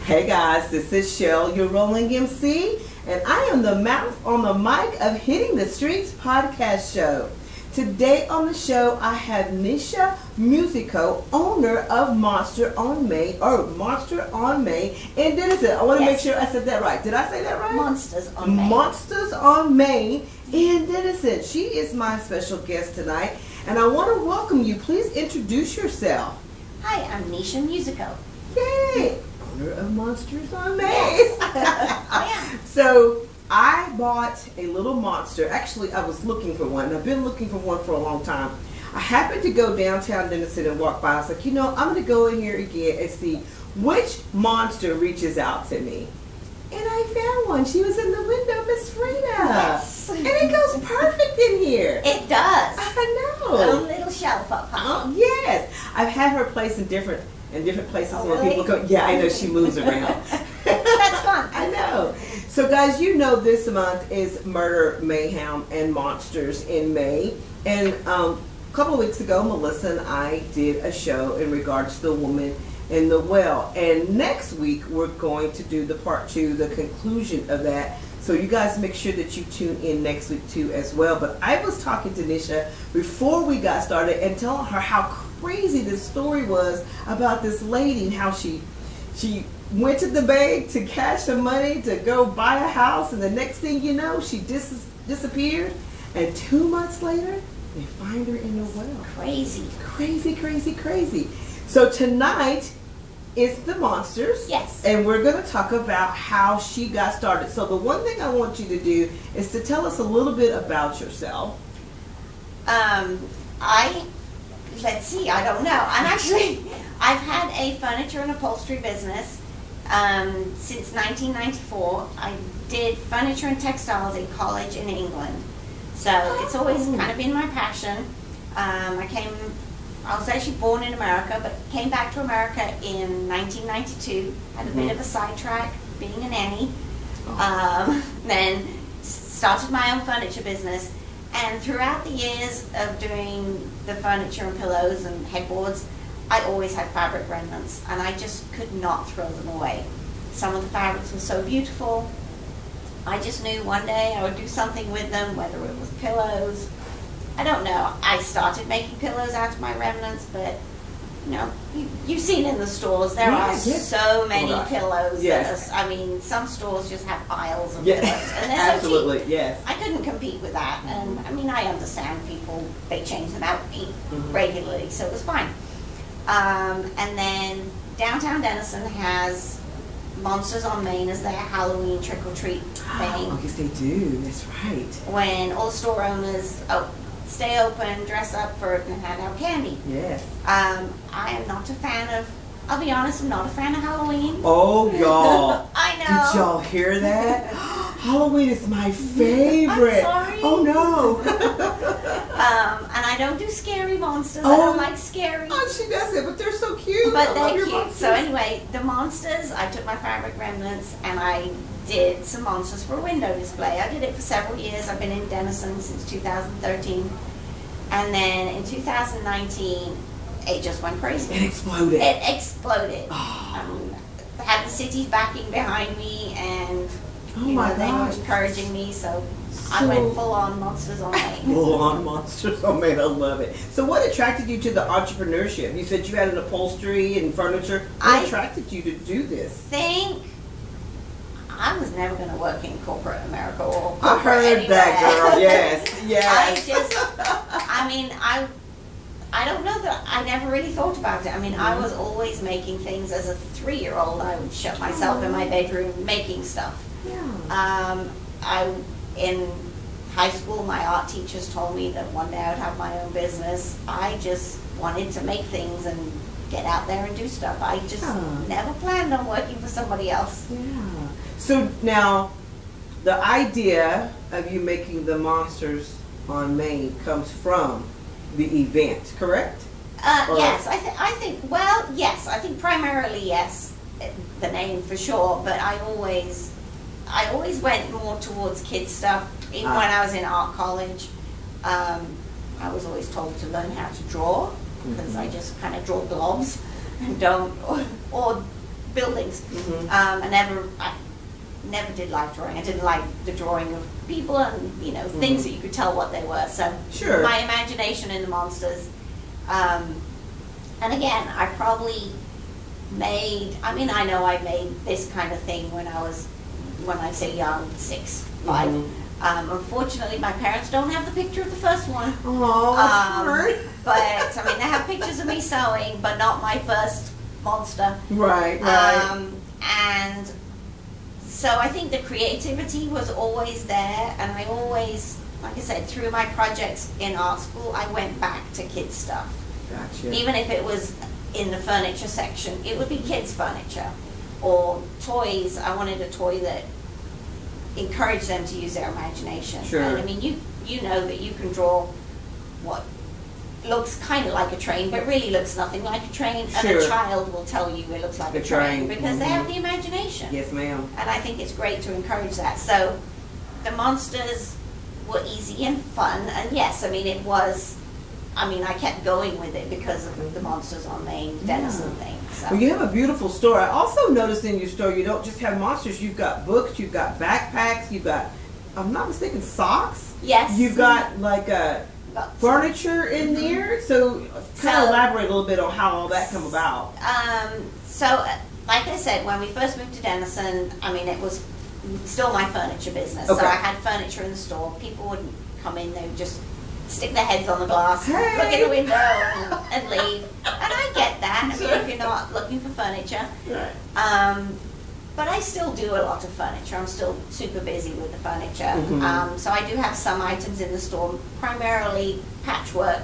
Hey guys, this is Shell, your rolling MC, and I am the mouth on the mic of Hitting the Streets podcast show. Today on the show, I have Nitia Musico, owner of Monster on Main in Denison. I want to make sure I said that right. Did I say that right? Monsters on Main. Monsters on Main in Denison. She is my special guest tonight, and I want to welcome you. Please introduce yourself. Hi, I'm Nitia Musico. Yay! Owner of Monsters on Main. Yes. I am. So I bought a little monster. Actually, I was looking for one. I've been looking for one for a long time. I happened to go downtown Denison and walk by. I was like, I'm going to go in here again and see which monster reaches out to me. And I found one. She was in the window, Miss Frida. Yes. And it goes perfect in here. It does. I know. A little shelf up high. Oh, yes. I've had her placed in different places where really? people go. Yeah, I know she moves around. That's fun. I know. So guys, this month is Murder, Mayhem, and Monsters in May. And a couple of weeks ago, Melissa and I did a show in regards to the woman in the well. And next week, we're going to do the part 2, the conclusion of that. So you guys make sure that you tune in next week too as well. But I was talking to Nisha before we got started and telling her how crazy this story was about this lady and how she went to the bank to cash some money to go buy a house, and the next thing you know, she disappeared, and 2 months later, they find her in the well. Crazy. So tonight is the monsters. Yes. And we're going to talk about how she got started. So the one thing I want you to do is to tell us a little bit about yourself. Let's see, I don't know. I've had a furniture and upholstery business since 1994. I did furniture and textiles in college in England. So it's always kind of been my passion. I was actually born in America, but came back to America in 1992. Had a bit of a sidetrack being a nanny. Then started my own furniture business. And throughout the years of doing the furniture and pillows and headboards, I always had fabric remnants, and I just could not throw them away. Some of the fabrics were so beautiful. I just knew one day I would do something with them, whether it was pillows. I don't know. I started making pillows out of my remnants, but you've seen in the stores, there are so many pillows. Yes. Some stores just have aisles of pillows. And they're Absolutely, so cheap. yes. I couldn't compete with that. And I understand people, they change them out regularly, so it was fine. And then downtown Denison has Monsters on Main as their Halloween trick-or-treat thing. Oh, yes, they do. That's right. When all store owners stay open, dress up for it, and hand out candy. Yes. I am not a fan of, I'll be honest, I'm not a fan of Halloween. Oh, y'all. I know. Did y'all hear that? Halloween is my favorite. I'm sorry. Oh, no. And I don't do scary monsters. I don't like scary. Oh, she does it, but they're so cute. But they're cute. So anyway, the monsters, I took my fabric remnants and I did some monsters for a window display. I did it for several years. I've been in Denison since 2013. And then in 2019, it just went crazy. It exploded. I had the city's backing behind me, and they were encouraging me, so I went full on Monsters on Main. Full on Monsters on Main. I love it. So what attracted you to the entrepreneurship? You said you had an upholstery and furniture. What attracted you to do this? I was never going to work in corporate America or corporate I heard anywhere. that, girl. Yes. I don't know that I never really thought about it. I was always making things as a 3-year-old. I would shut myself in my bedroom making stuff. Yeah. In high school, my art teachers told me that one day I would have my own business. I just wanted to make things and get out there and do stuff. I just never planned on working for somebody else. Yeah. So now, the idea of you making the Monsters on Main comes from the event, correct? Yes, I think primarily yes, the name for sure, but I always went more towards kids stuff. Even when I was in art college, I was always told to learn how to draw, because I just kind of draw blobs and don't, or buildings. I never did like drawing. I didn't like the drawing of people and things that you could tell what they were. So my imagination in the monsters. And again, I probably made. I mean, I know I made this kind of thing when I say young, 6, 5. Unfortunately, my parents don't have the picture of the first one. Oh, but I mean, they have pictures of me sewing, but not my first monster. Right. And so I think the creativity was always there, and I always, like I said, through my projects in art school, I went back to kids stuff. Gotcha. Even if it was in the furniture section, it would be kids furniture or toys. I wanted a toy that encourage them to use their imagination. Sure. And I mean, you know that you can draw what looks kind of like a train, but really looks nothing like a train. And a child will tell you it looks like a train because they have the imagination. Yes, ma'am. And I think it's great to encourage that. So the monsters were easy and fun. And yes, I mean, it was. I mean, I kept going with it because of the Monsters on Main Denison thing. So. Well, you have a beautiful store. I also noticed in your store you don't just have monsters. You've got books, you've got backpacks, you've got, I'm not mistaken, socks. Yes. You've got like furniture in there. So kind of elaborate a little bit on how all that come about. So, like I said, when we first moved to Denison, I mean, it was still my furniture business. Okay. So I had furniture in the store. People wouldn't come in, they would just stick their heads on the glass, look in the window and leave. And I get that. I mean, if you're not looking for furniture. Right. But I still do a lot of furniture. I'm still super busy with the furniture. So I do have some items in the store, primarily patchwork,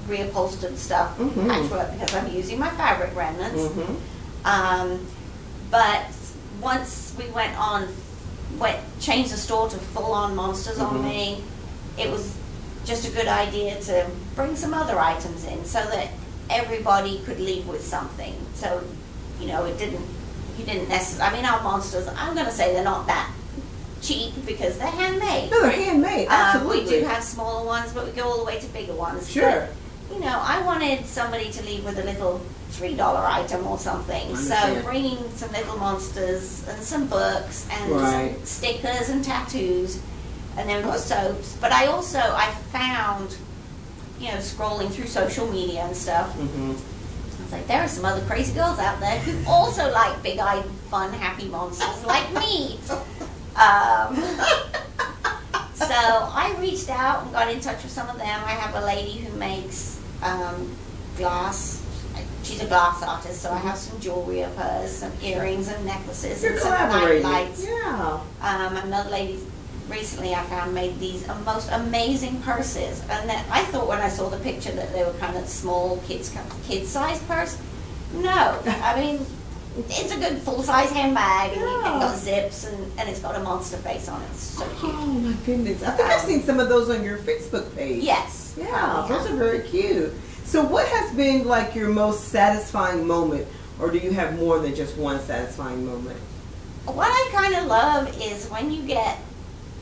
reupholstered stuff, patchwork because I'm using my fabric remnants. But once we changed the store to full-on Monsters on Main, it was just a good idea to bring some other items in so that everybody could leave with something. So, you didn't necessarily, I mean, our monsters, I'm going to say they're not that cheap because they're handmade. No, they're handmade, absolutely. We do have smaller ones, but we go all the way to bigger ones. Sure. But, I wanted somebody to leave with a little $3 item or something. So bringing some little monsters and some books and some stickers and tattoos. And then we've got soaps. But I found, scrolling through social media and stuff, I was like, there are some other crazy girls out there who also like big-eyed, fun, happy monsters like me. So I reached out and got in touch with some of them. I have a lady who makes glass. She's a glass artist, so I have some jewelry of hers, some earrings and necklaces and some night lights. Yeah. Another lady recently I found made these most amazing purses, and that I thought when I saw the picture that they were kind of small kid-sized purse. No, I mean it's a good full-size handbag, and you can got zips, and it's got a monster face on it. It's so cute. Oh my goodness! I think I've seen some of those on your Facebook page. Yes. Yeah, those are very cute. So, what has been like your most satisfying moment, or do you have more than just one satisfying moment? What I kind of love is when you get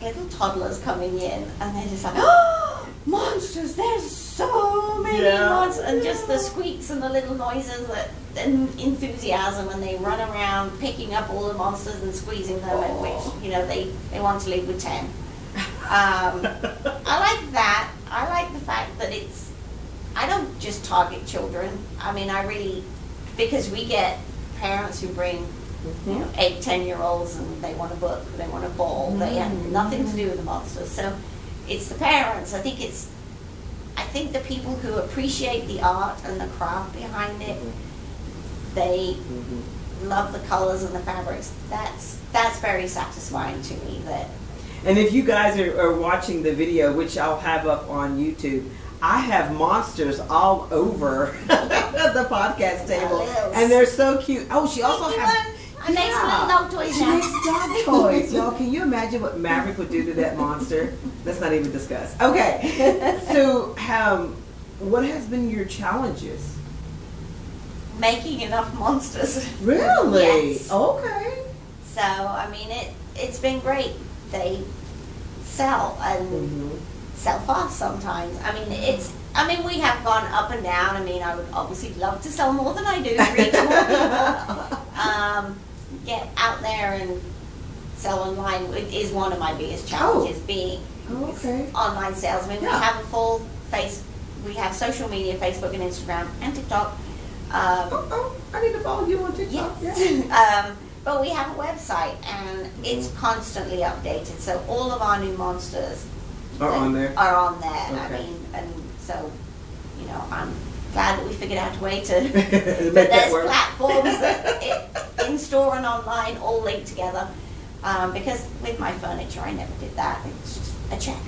little toddlers coming in and they're just like, oh, monsters, there's so many monsters, and just the squeaks and the little noises and enthusiasm, and they run around picking up all the monsters and squeezing them, and which they want to leave with 10. I like that. I like the fact that I don't just target children. I mean, because we get parents who bring 8, 10-year-olds, and they want a book, they want a ball, they have nothing to do with the monsters. So it's the parents. I think the people who appreciate the art and the craft behind it, they love the colors and the fabrics. That's very satisfying to me. And if you guys are watching the video, which I'll have up on YouTube, I have monsters all over the podcast table, and they're so cute. Oh, she also has. I make some little dog toys now. She makes dog toys. Y'all, can you imagine what Maverick would do to that monster? Let's not even discuss. Okay. So, what has been your challenges? Making enough monsters. Really? Yes. Okay. So, I mean, it's been great. They sell and sell fast sometimes. I mean, we have gone up and down. I mean, I would obviously love to sell more than I do, reach more people. get out there and sell online is one of my biggest challenges. Being online sales. I mean, we have a full we have social media, Facebook and Instagram and TikTok. I need to follow you on TikTok. Yes. Yeah. But we have a website and it's constantly updated. So all of our new monsters are on there. Okay. I mean, and so, you know, I'm glad that we figured out a way to that there's platforms that in store and online all linked together. Because with my furniture, I never did that. It's just a check.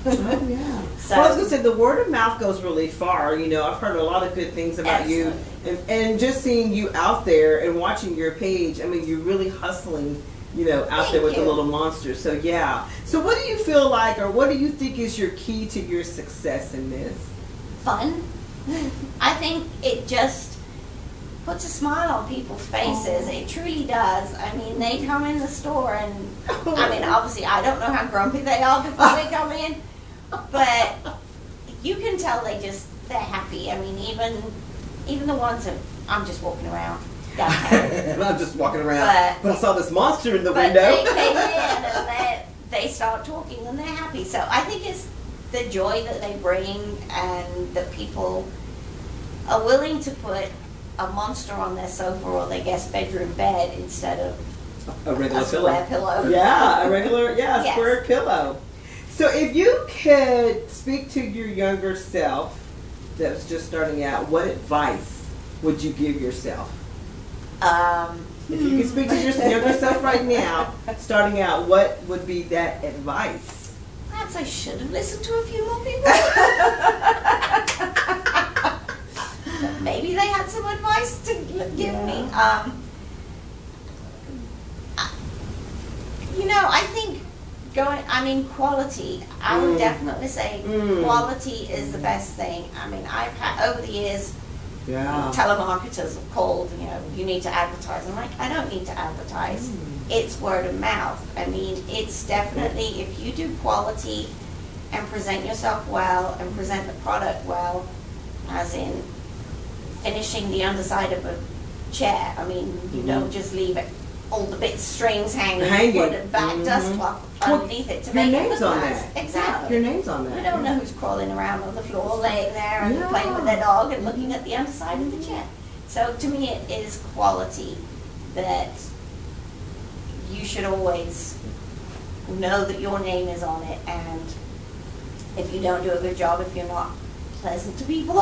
Oh yeah. So, well, I was gonna say the word of mouth goes really far. You know, I've heard a lot of good things about you, and just seeing you out there and watching your page. I mean, you're really hustling. You know, out there with the little monsters. So yeah. So what do you feel like, or what do you think is your key to your success in this? Fun. I think it just puts a smile on people's faces. It truly does. I mean, they come in the store and, I mean, obviously I don't know how grumpy they are before they come in, but you can tell they're happy. I mean, even the ones that I'm just walking around. And I'm just walking around, but I saw this monster in the window. They came in and they start talking and they're happy. So I think it's the joy that they bring and that people are willing to put a monster on their sofa or their guest bedroom bed instead of a regular square pillow. Yeah, a regular, square pillow. So if you could speak to your younger self that was just starting out, what advice would you give yourself? If you could speak to your younger self right now, starting out, what would be that advice? Perhaps I should have listened to a few more people. Maybe they had some advice to give me. You know, I think quality. I would definitely say quality is the best thing. I mean, I've had over the years, telemarketers have called, you know, you need to advertise. I'm like, I don't need to advertise. It's word of mouth. I mean, it's definitely, if you do quality and present yourself well and present the product well, as in finishing the underside of a chair. I mean, you don't just leave it all the bits strings hanging. Put a back dust cloth underneath it to make it look nice. Exactly. Your name's on that. You don't know who's crawling around on the floor, laying there and playing with their dog and looking at the underside of the chair. So to me, it is quality that you should always know that your name is on it, and if you don't do a good job, if you're not pleasant to people,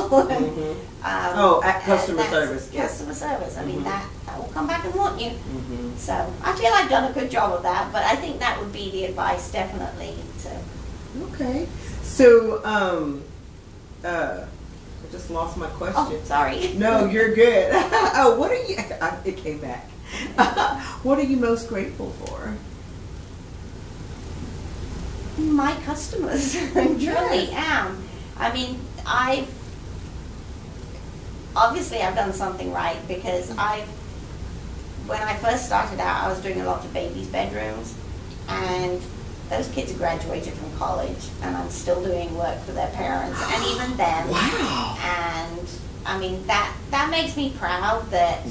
at customer service. Customer service. I mean, that will come back and want you. So I feel I've done a good job of that, but I think that would be the advice, definitely. So. Okay. So, I just lost my question. Oh, sorry. No, you're good. What are you? It came back. What are you most grateful for? My customers. I truly am. I mean, obviously I've done something right, because when I first started out, I was doing a lot of babies' bedrooms, and those kids graduated from college, and I'm still doing work for their parents, and even them. Wow. And I mean, that makes me proud that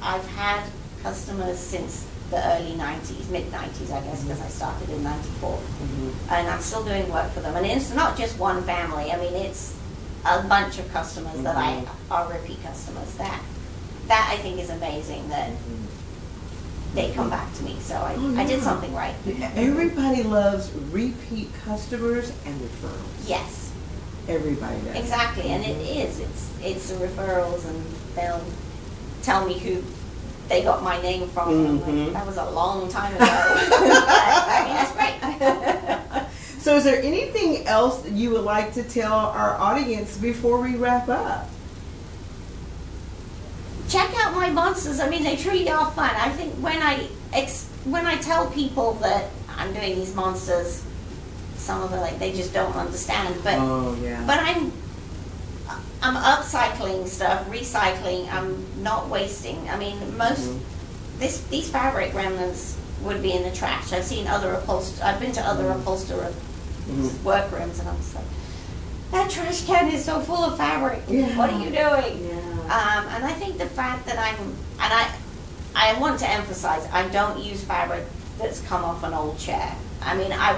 I've had customers since the early 90s, mid-90s, I guess, because I started in 94. And I'm still doing work for them. And it's not just one family. I mean, it's a bunch of customers that are repeat customers. That I think is amazing, that they come back to me. So I did something right. Everybody loves repeat customers and referrals. Yes. Everybody does. Exactly. And it is. It's the referrals, and they'll tell me who they got my name from. Like, that was a long time ago. I mean, that's great. So is there anything else that you would like to tell our audience before we wrap up? Check out my monsters. I mean, they truly are fun. I think when I tell people that I'm doing these monsters, some of them, they just don't understand. But but I'm upcycling stuff, recycling. I'm not wasting. I mean, these fabric remnants would be in the trash. I've seen I've been to other upholsterer workrooms, and I'm just like, that trash can is so full of fabric. What are you doing? And I think the fact that I want to emphasize, I don't use fabric that's come off an old chair. I mean, I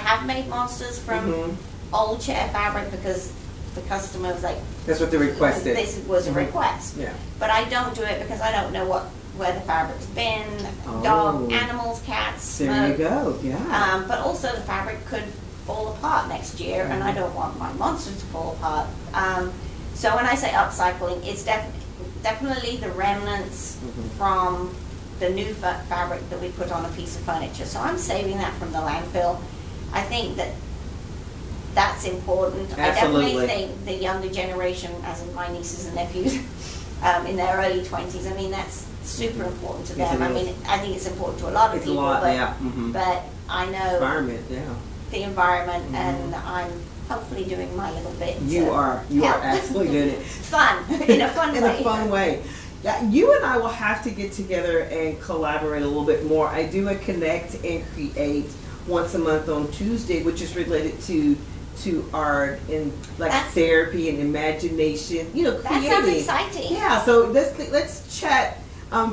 have made monsters from old chair fabric because the customer was like, that's what they requested. This was a request. Yeah. But I don't do it because I don't know where the fabric's been. Dog, animals, cats. There you go. Yeah. But also the fabric could fall apart next year, and I don't want my monsters to fall apart. So when I say upcycling, it's definitely the remnants from the new fabric that we put on a piece of furniture. So I'm saving that from the landfill. I think that's important. Absolutely. I definitely think the younger generation, as in my nieces and nephews, in their early 20s, I mean, that's super important to them. I mean, I think it's important to a lot of people, but I know the environment, and I'm hopefully doing my little bit. You are absolutely doing it. Fun, in a fun way. In a fun way. Yeah, you and I will have to get together and collaborate a little bit more. I do a Connect and Create once a month on Tuesday, which is related to art and therapy and imagination. You know, creating. That sounds exciting. Yeah, so let's chat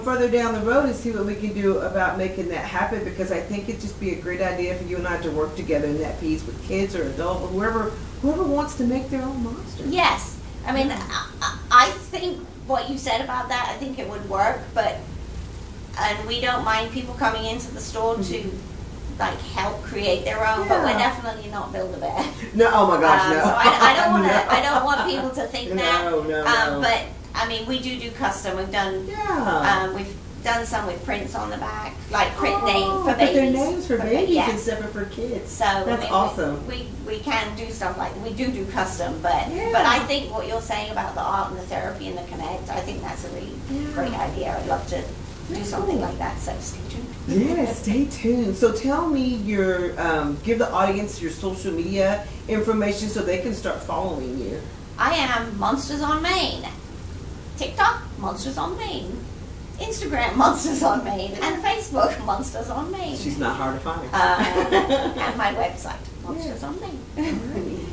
further down the road and see what we can do about making that happen, because I think it'd just be a great idea for you and I to work together in that piece with kids or adults or whoever wants to make their own monster. Yes, I mean, I think what you said about that, I think it would work, and we don't mind people coming into the store to help create their own, but we're definitely not Build-A-Bear. No, oh my gosh, no. So I don't want to. I don't want people to think that. No. But I mean, we do custom. We've done. We've done some with prints on the back, like print name for babies. But their names for babies and separate for kids. So that's awesome. We can do stuff like that. We do custom, but I think what you're saying about the art and the therapy and the connect, I think that's a really great idea. I'd love to do something like that. So stay tuned. Yeah, stay tuned. So tell me give the audience your social media information so they can start following you. I am Monsters on Main. TikTok, Monsters on Main. Instagram, Monsters on Main. And Facebook, Monsters on Main. She's not hard to find. And my website, Monsters on Main. Alrighty.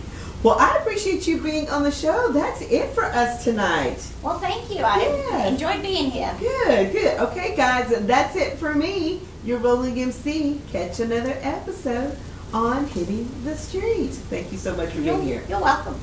Well, I appreciate you being on the show. That's it for us tonight. Well, thank you. I enjoyed being here. Good. Okay, guys, that's it for me. Your Rolling MC. Catch another episode on Hitting the Street. Thank you so much for being here. You're welcome.